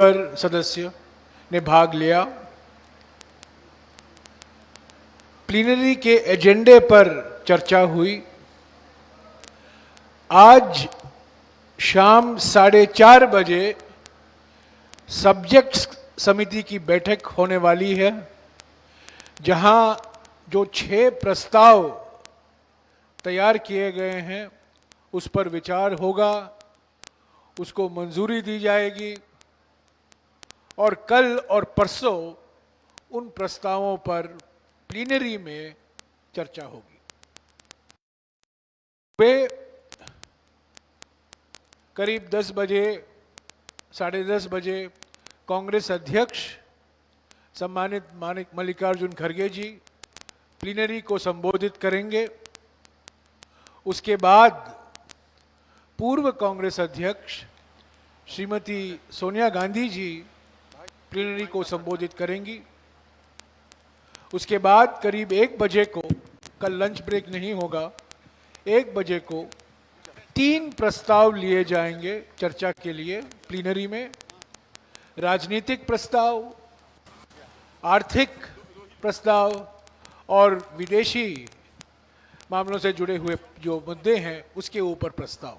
पर सदस्य ने भाग लिया। प्लीनरी के एजेंडे पर चर्चा हुई। आज शाम 4:30 बजे सब्जेक्ट्स समिति की बैठक होने वाली है, जहां जो 6 प्रस्ताव तैयार किए गए हैं उस पर विचार होगा, उसको मंजूरी दी जाएगी और कल और परसों उन प्रस्तावों पर प्लीनरी में चर्चा होगी। वे करीब 10 बजे, 10:30 बजे कांग्रेस अध्यक्ष सम्मानित मल्लिकार्जुन खड़गे जी प्लीनरी को संबोधित करेंगे। उसके बाद पूर्व कांग्रेस अध्यक्ष श्रीमती सोनिया गांधी जी प्लीनरी को संबोधित करेंगी। उसके बाद करीब 1 बजे को, कल लंच ब्रेक नहीं होगा, 1 बजे को 3 प्रस्ताव लिए जाएंगे चर्चा के लिए प्लीनरी में। राजनीतिक प्रस्ताव, आर्थिक प्रस्ताव और विदेशी मामलों से जुड़े हुए जो मुद्दे हैं उसके ऊपर प्रस्ताव।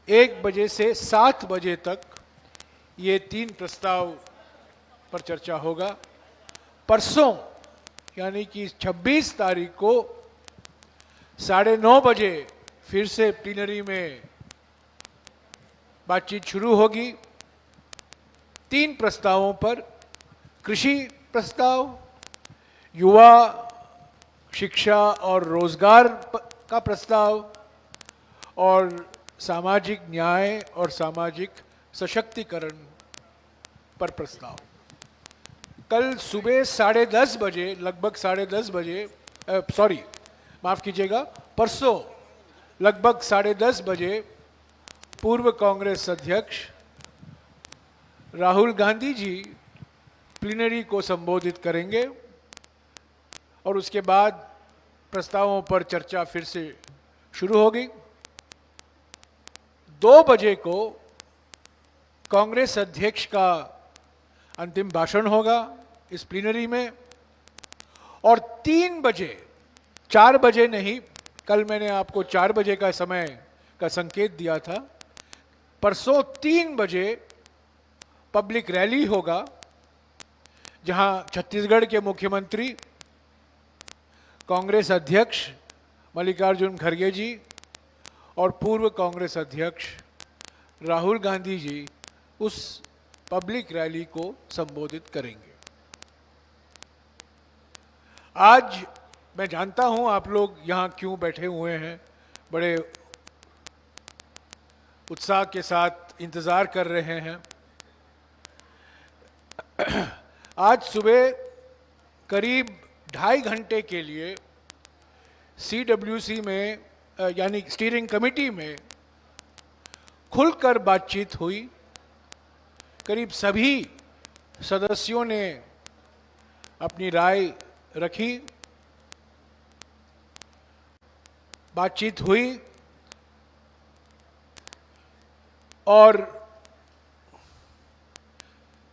1 बजे से 7 बजे तक ये 3 प्रस्ताव पर चर्चा होगा। परसों यानी कि 26 तारीख को 9:30 बजे फिर से प्लीनरी में बातचीत शुरू होगी 3 प्रस्तावों पर। कृषि प्रस्ताव, युवा शिक्षा और रोजगार का प्रस्ताव और सामाजिक न्याय और सामाजिक सशक्तिकरण पर प्रस्ताव। कल सुबह 10:30 बजे, लगभग 10:30 बजे, माफ कीजिएगा, परसों लगभग 10:30 बजे पूर्व कांग्रेस अध्यक्ष राहुल गांधी जी प्लीनरी को संबोधित करेंगे और उसके बाद प्रस्तावों पर चर्चा फिर से शुरू होगी। 2 बजे को कांग्रेस अध्यक्ष का अंतिम भाषण होगा इस प्लीनरी में और 3 बजे, 4 बजे नहीं, कल मैंने आपको 4 बजे का समय का संकेत दिया था, परसों 3 बजे पब्लिक रैली होगा जहां छत्तीसगढ़ के मुख्यमंत्री कांग्रेस अध्यक्ष मल्लिकार्जुन खड़गे जी और पूर्व कांग्रेस अध्यक्ष राहुल गांधी जी उस पब्लिक रैली को संबोधित करेंगे। आज मैं जानता हूं आप लोग यहां क्यों बैठे हुए हैं, बड़े उत्साह के साथ इंतजार कर रहे हैं। आज सुबह करीब 2.5 घंटे के लिए CWC में यानी स्टीयरिंग कमेटी में खुलकर बातचीत हुई। करीब सभी सदस्यों ने अपनी राय रखी, बातचीत हुई और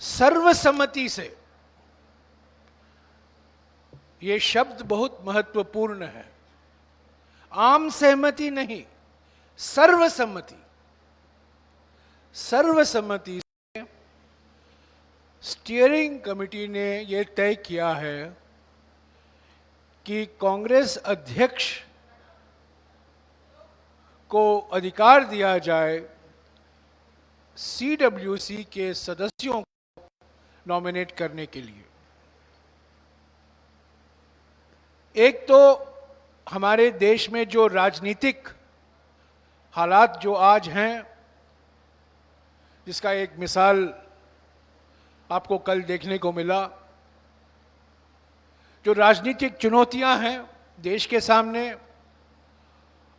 सर्वसम्मति से, ये शब्द बहुत महत्वपूर्ण है, आम सहमति नहीं, सर्वसम्मति, सर्वसम्मति से स्टीयरिंग कमेटी ने यह तय किया है कि कांग्रेस अध्यक्ष को अधिकार दिया जाए CWC के सदस्यों को नॉमिनेट करने के लिए। एक तो हमारे देश में जो राजनीतिक हालात जो आज हैं, जिसका एक मिसाल आपको कल देखने को मिला, जो राजनीतिक चुनौतियां हैं देश के सामने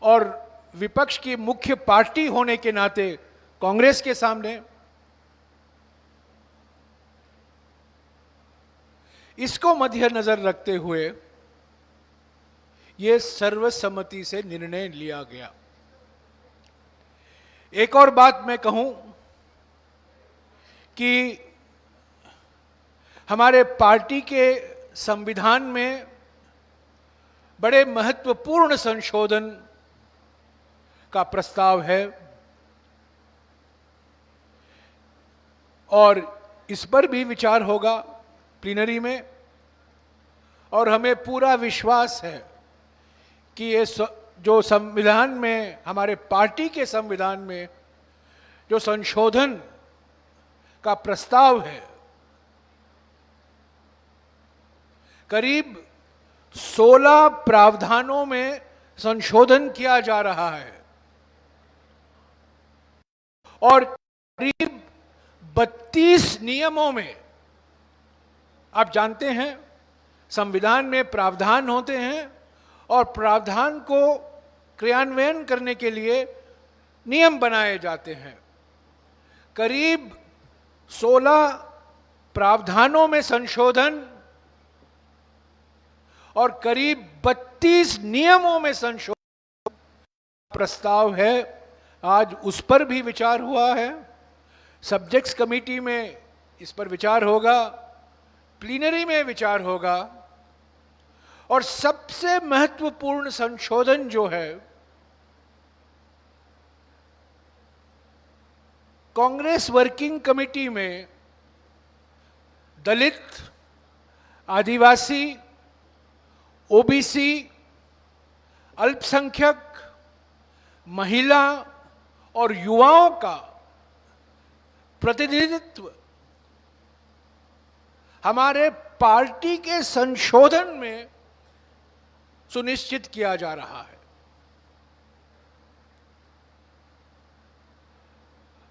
और विपक्ष की मुख्य पार्टी होने के नाते कांग्रेस के सामने, इसको मद्देनजर रखते हुए यह सर्वसम्मति से निर्णय लिया गया। एक और बात मैं कहूं कि हमारे पार्टी के संविधान में बड़े महत्वपूर्ण संशोधन का प्रस्ताव है और इस पर भी विचार होगा प्लीनरी में। और हमें पूरा विश्वास है कि ये जो संविधान में, हमारे पार्टी के संविधान में जो संशोधन का प्रस्ताव है, करीब 16 प्रावधानों में संशोधन किया जा रहा है और करीब 32 नियमों में, आप जानते हैं संविधान में प्रावधान होते हैं और प्रावधान को क्रियान्वयन करने के लिए नियम बनाए जाते हैं। करीब 16 प्रावधानों में संशोधन और करीब 32 नियमों में संशोधन प्रस्ताव है। आज उस पर भी विचार हुआ है, सब्जेक्ट्स कमेटी में इस पर विचार होगा, प्लीनरी में विचार होगा। और सबसे महत्वपूर्ण संशोधन जो है, कांग्रेस वर्किंग कमेटी में दलित, आदिवासी, ओबीसी, अल्पसंख्यक, महिला और युवाओं का प्रतिनिधित्व हमारे पार्टी के संशोधन में सुनिश्चित किया जा रहा है।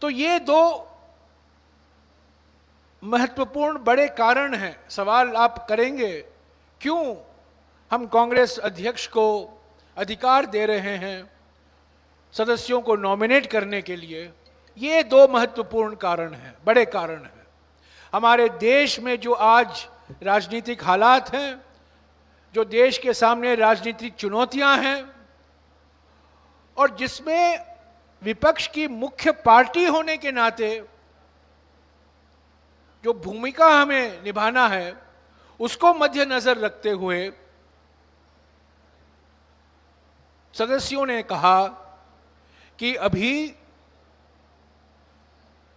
तो ये दो महत्वपूर्ण बड़े कारण हैं। सवाल आप करेंगे, क्यों हम कांग्रेस अध्यक्ष को अधिकार दे रहे हैं सदस्यों को नॉमिनेट करने के लिए? ये दो महत्वपूर्ण कारण हैं, बड़े कारण हैं। हमारे देश में जो आज राजनीतिक हालात हैं, जो देश के सामने राजनीतिक चुनौतियां हैं और जिसमें विपक्ष की मुख्य पार्टी होने के नाते जो भूमिका हमें निभाना है, उसको मद्देनजर रखते हुए सदस्यों ने कहा कि अभी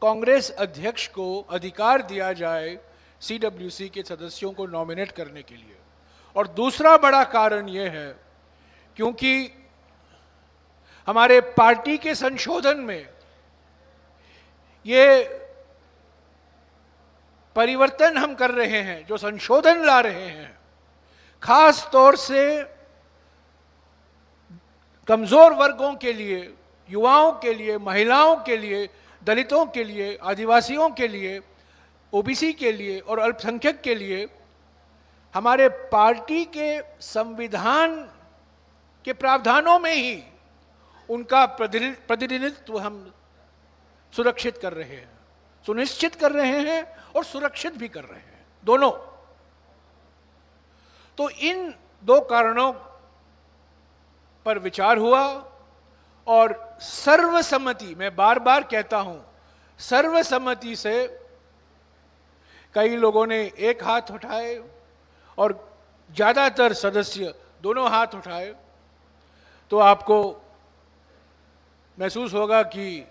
कांग्रेस अध्यक्ष को अधिकार दिया जाए सीडब्ल्यूसी के सदस्यों को नॉमिनेट करने के लिए। और दूसरा बड़ा कारण यह है क्योंकि हमारे पार्टी के संशोधन में ये परिवर्तन हम कर रहे हैं, जो संशोधन ला रहे हैं, खास तौर से कमजोर वर्गों के लिए, युवाओं के लिए, महिलाओं के लिए, दलितों के लिए, आदिवासियों के लिए, ओबीसी के लिए और अल्पसंख्यक के लिए हमारे पार्टी के संविधान के प्रावधानों में ही उनका प्रतिनिधित्व हम सुरक्षित कर रहे हैं, सुनिश्चित कर रहे हैं और सुरक्षित भी कर रहे हैं, दोनों। तो इन दो कारणों पर विचार हुआ और सर्वसम्मति, मैं बार बार कहता हूं, सर्वसम्मति से कई लोगों ने एक हाथ उठाए और ज्यादातर सदस्य दोनों हाथ उठाए, तो आपको महसूस होगा कि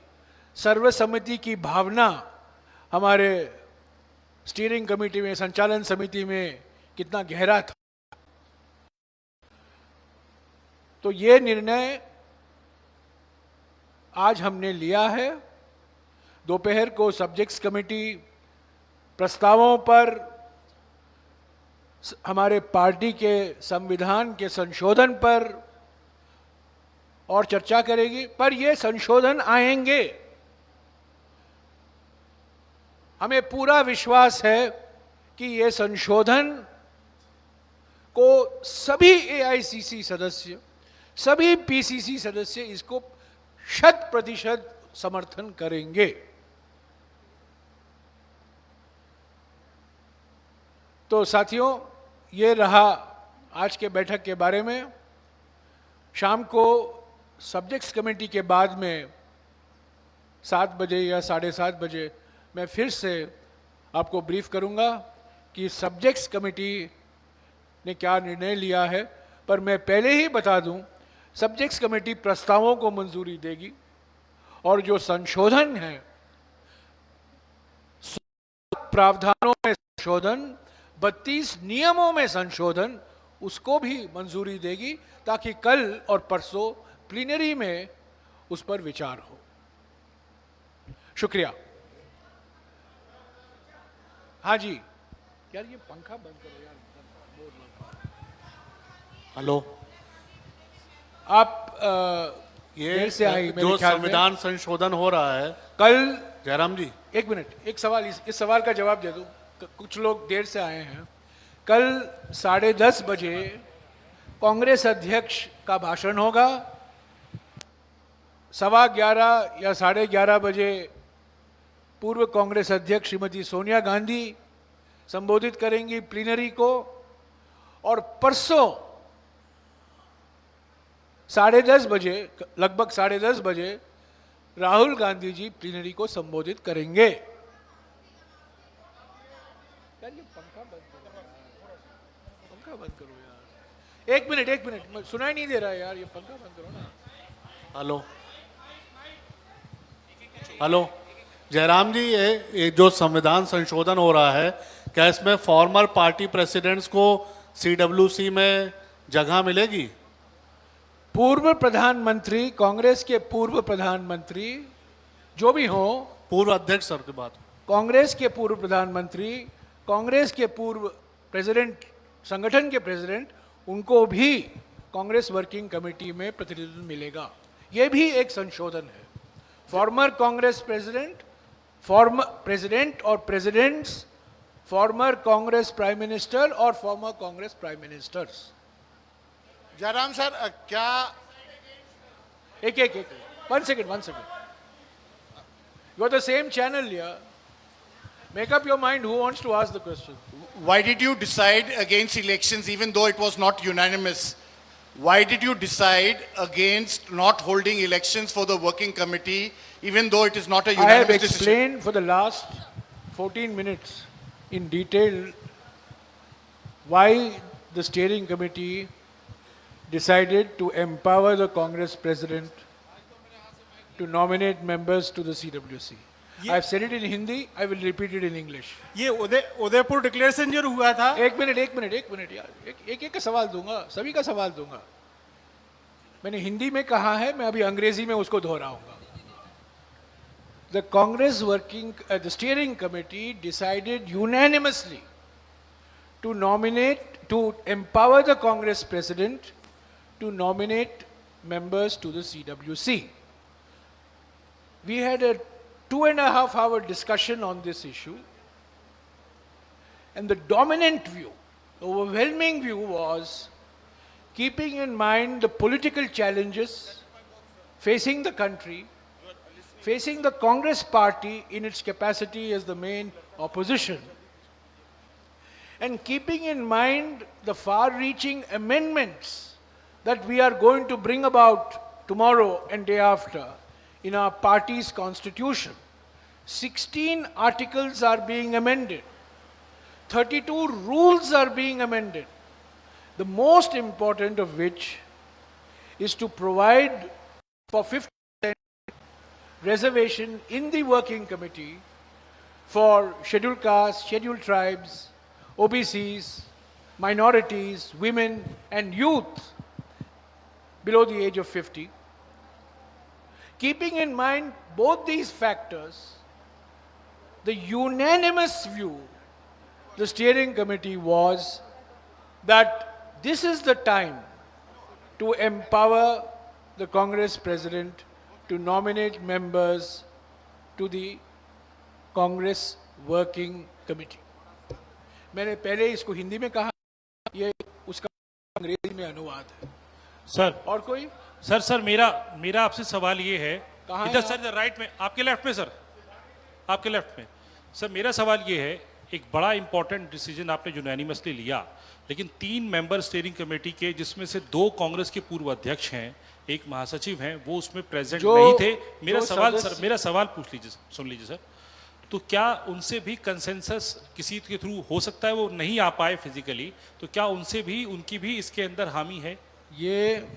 सर्वसम्मति की भावना हमारे स्टीयरिंग कमेटी में, संचालन समिति में कितना गहरा था। तो ये निर्णय आज हमने लिया है। दोपहर को सब्जेक्ट्स कमेटी प्रस्तावों पर हमारे पार्टी के संविधान के संशोधन पर और चर्चा करेगी, पर ये संशोधन आएंगे। हमें पूरा विश्वास है कि ये संशोधन को सभी एआईसीसी सदस्य, सभी पीसीसी सदस्य इसको 100% समर्थन करेंगे। तो साथियों, ये रहा आज के बैठक के बारे में। शाम को सब्जेक्ट्स कमेटी के बाद में 7 बजे या 7:30 बजे मैं फिर से आपको ब्रीफ करूंगा कि सब्जेक्ट्स कमेटी ने क्या निर्णय लिया है, पर मैं पहले ही बता दूं, सब्जेक्ट्स कमेटी प्रस्तावों को मंजूरी देगी और जो संशोधन है, प्रावधानों में संशोधन, 32 नियमों में संशोधन, उसको भी मंजूरी देगी ताकि कल और परसों प्लीनरी में उस पर विचार हो। शुक्रिया। हाँ जी, यार ये पंखा बंद करो यार। हेलो, आप ये देर से आई मेरे जो ख्याल में। संविधान संशोधन हो रहा है, कल जयराम जी, एक मिनट, एक सवाल, इस सवाल का जवाब दे दूं। कुछ लोग देर से आए हैं। कल 10:30 बजे कांग्रेस अध्यक्ष का भाषण होगा। 11:15 या 11:30 बजे पूर्व कांग्रेस अध्यक्ष श्रीमती सोनिया गांधी संबोधित करेंगी प्लीनरी को, और परसों 10:30 बजे, लगभग 10:30 बजे राहुल गांधी जी प्लीनरी को संबोधित करेंगे। यार ये पंखा बंद करो, पंखा बंद करो यार। एक मिनट, सुनाई नहीं दे रहा है यार, ये पंखा बंद करो ना। हेलो हेलो, जयराम जी, ये जो संविधान संशोधन हो रहा है, क्या इसमें फॉर्मर पार्टी प्रेसिडेंट्स को सीडब्ल्यूसी में जगह मिलेगी? पूर्व प्रधानमंत्री, कांग्रेस के पूर्व प्रधानमंत्री जो भी हो, पूर्व अध्यक्ष सर की बात। कांग्रेस के पूर्व प्रधानमंत्री, कांग्रेस के पूर्व प्रेसिडेंट, संगठन के प्रेसिडेंट, उनको भी कांग्रेस वर्किंग कमेटी में प्रतिनिधित्व मिलेगा। यह भी एक संशोधन है। Former Congress president, former president और presidents, former Congress prime minister और former Congress prime ministers. Jairam sir, क्या एक one second. You are the same channel here. Make up your mind who wants to ask the question. why did you decide against elections even though it was not unanimous? Why did you decide against not holding elections for the working committee even though it is not a I have unanimous decision? explained for the last 14 minutes in detail why the steering committee decided to empower the Congress president to nominate members to the CWC. I have said it in Hindi, I will repeat it in English. ये Udaipur declaration जो हुआ था, एक minute यार, एक का सवाल दूंगा, सभी का सवाल दूंगा। मैंने हिंदी में कहा है, मैं अभी अंग्रेजी में उसको दोहराऊंगा। The Congress working, the steering committee decided unanimously to nominate, to empower the Congress president to nominate members to the CWC. We had a 2.5-hour discussion on this issue, and the dominant view, the overwhelming view was, keeping in mind the political challenges facing the country, facing the Congress party in its capacity as the main opposition, and keeping in mind the far-reaching amendments that we are going to bring about tomorrow and day after in our party's constitution. 16 articles are being amended. 32 rules are being amended. The most important of which is to provide for 50% reservation in the working committee for scheduled castes, scheduled tribes, OBCs, minorities, women and youth below the age of 50. Keeping in mind both these factors, the unanimous view, the steering committee was that this is the time to empower the Congress president to nominate members to the Congress working committee. मैंने पहले इसको हिंदी में कहा, ये उसका अंग्रेजी में अनुवाद है। सर और कोई? सर मेरा आपसे सवाल ये है, कहाँ है इधर आप? सर राइट में, आपके लेफ्ट में सर, आपके लेफ्ट में। सर मेरा सवाल ये है, एक बड़ा इंपॉर्टेंट डिसीजन आपने यूनैनिमसली लिया, लेकिन 3 मेंबर स्टीयरिंग कमेटी के, जिसमें से 2 कांग्रेस के पूर्व अध्यक्ष हैं, एक महासचिव हैं, वो उसमें प्रेजेंट नहीं थे। मेरा सवाल पूछ लीजिए, सुन लीजिए सर। तो क्या उनसे भी कंसेंसस किसी के थ्रू हो सकता है? वो नहीं आ पाए फिजिकली, तो क्या उनसे भी, उनकी भी इसके अंदर हामी है? ये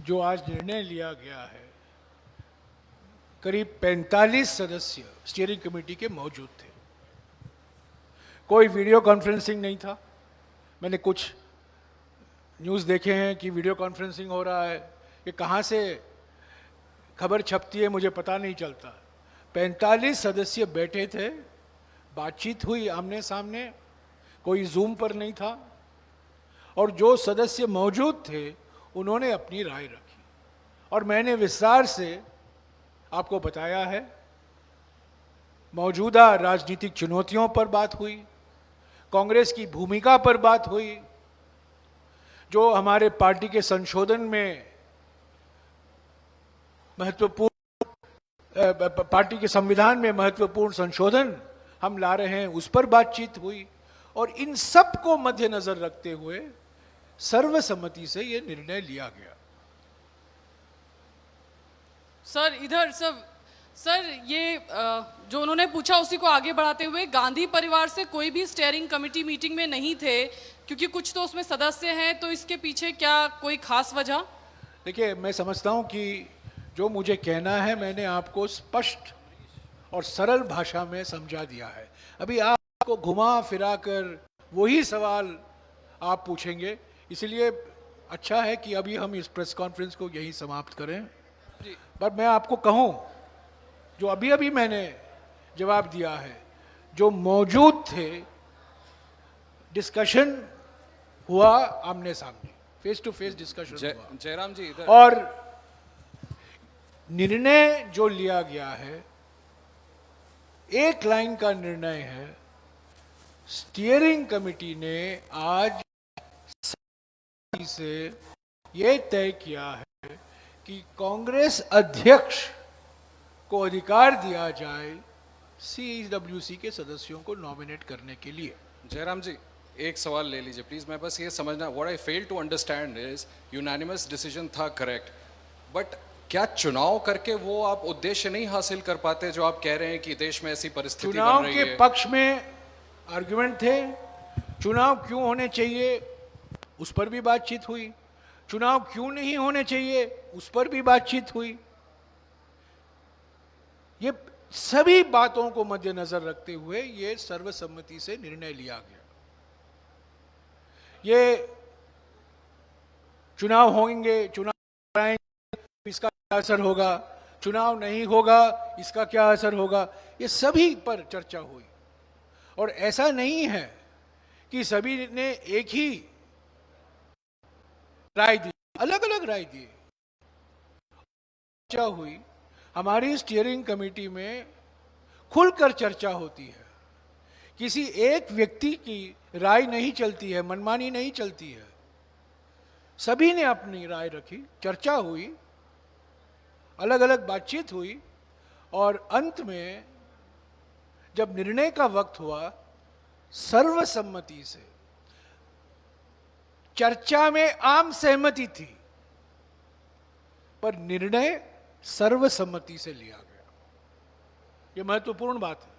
जो आज निर्णय लिया गया है, करीब 45 सदस्य स्टीयरिंग कमेटी के मौजूद थे। कोई वीडियो कॉन्फ्रेंसिंग नहीं था। मैंने कुछ न्यूज़ देखे हैं कि वीडियो कॉन्फ्रेंसिंग हो रहा है। ये कहाँ से खबर छपती है मुझे पता नहीं चलता। 45 सदस्य बैठे थे, बातचीत हुई आमने सामने, कोई जूम पर नहीं था, और जो सदस्य मौजूद थे उन्होंने अपनी राय रखी और मैंने विस्तार से आपको बताया है। मौजूदा राजनीतिक चुनौतियों पर बात हुई, कांग्रेस की भूमिका पर बात हुई, जो हमारे पार्टी के संशोधन में महत्वपूर्ण, पार्टी के संविधान में महत्वपूर्ण संशोधन हम ला रहे हैं, उस पर बातचीत हुई। और इन सब को मद्देनजर रखते हुए सर्वसम्मति से यह निर्णय लिया गया। सर इधर सर ये जो उन्होंने पूछा उसी को आगे बढ़ाते हुए, गांधी परिवार से कोई भी स्टीयरिंग कमेटी मीटिंग में नहीं थे क्योंकि कुछ तो उसमें सदस्य हैं, तो इसके पीछे क्या कोई खास वजह? देखिए, मैं समझता हूं कि जो मुझे कहना है मैंने आपको स्पष्ट और सरल भाषा में समझा दिया है। अभी आपको घुमा फिरा कर वही सवाल आप पूछेंगे, इसलिए अच्छा है कि अभी हम इस प्रेस कॉन्फ्रेंस को यहीं समाप्त करें। पर मैं आपको कहूं, जो अभी अभी मैंने जवाब दिया है, जो मौजूद थे, डिस्कशन हुआ आमने सामने, फेस टू फेस डिस्कशन हुआ। जयराम जी इधर। और निर्णय जो लिया गया है, एक लाइन का निर्णय है। स्टीयरिंग कमेटी ने आज से यह तय किया है कि कांग्रेस अध्यक्ष को अधिकार दिया जाए सीडब्ल्यूसी के सदस्यों को नॉमिनेट करने के लिए। जयराम जी एक सवाल ले लीजिए प्लीज। मैं बस ये समझना, what I fail to understand is unanimous decision था, करेक्ट, बट क्या चुनाव करके वो आप उद्देश्य नहीं हासिल कर पाते जो आप कह रहे हैं कि देश में ऐसी परिस्थिति बन चुनाव रही के है? पक्ष में आर्गुमेंट थे, चुनाव क्यों होने चाहिए उस पर भी बातचीत हुई, चुनाव क्यों नहीं होने चाहिए उस पर भी बातचीत हुई। ये सभी बातों को मद्देनजर रखते हुए ये सर्वसम्मति से निर्णय लिया गया। ये चुनाव होंगे, चुनाव कराएंगे, इसका क्या असर होगा, चुनाव नहीं होगा इसका क्या असर होगा, ये सभी पर चर्चा हुई। और ऐसा नहीं है कि सभी ने एक ही राय दी, अलग अलग राय दी। चर्चा हुई, हमारी स्टीयरिंग कमेटी में खुलकर चर्चा होती है, किसी एक व्यक्ति की राय नहीं चलती है, मनमानी नहीं चलती है। सभी ने अपनी राय रखी, चर्चा हुई, अलग अलग बातचीत हुई, और अंत में जब निर्णय का वक्त हुआ, सर्वसम्मति से, चर्चा में आम सहमति थी पर निर्णय सर्वसम्मति से लिया गया। यह महत्वपूर्ण बात है।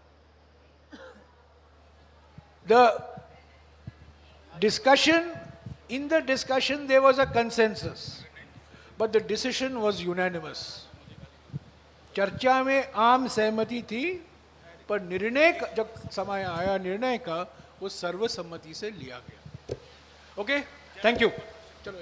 The discussion, in the discussion there was a consensus but the decision was unanimous। चर्चा में आम सहमति थी पर निर्णय जब समय आया निर्णय का, वो सर्वसम्मति से लिया गया। Okay, thank you. चलो।